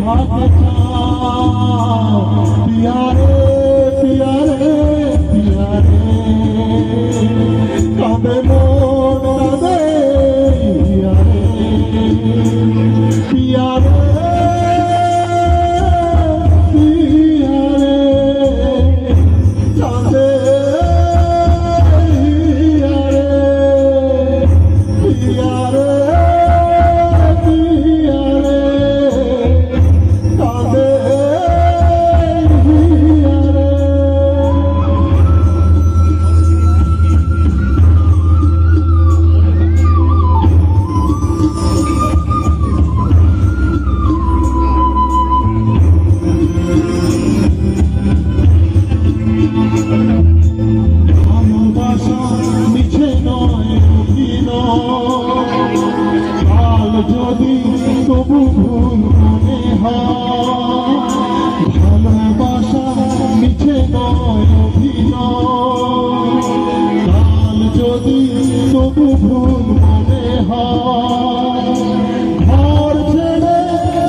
भाग पियारे पियारे पियारे कांदे मोन कांदे पियारे पियारे पियारे कांदे पियारे যদি তবু ভুল মনে হয় ভালোবাসা মিছে নয় অভিনয় কাল যদি তবু ভুল মনে হয় ঘর ছেড়ে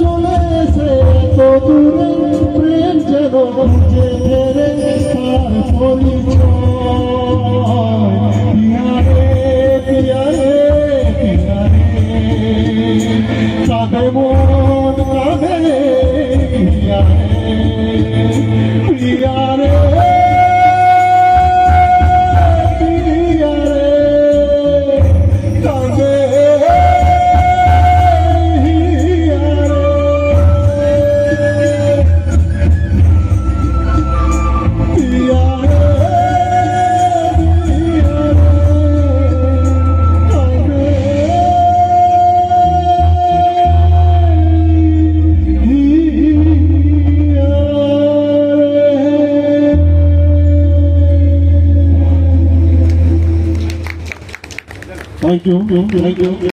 চলে এসে তো দূরে প্রেম যেন বুঝে ফেরে তার পরিচয় পিয়ারে পিয়ারে কাঁদে মন কাঁদে পিয়ারে পিয়ারে পিয়ারে কাঁদে Thank you.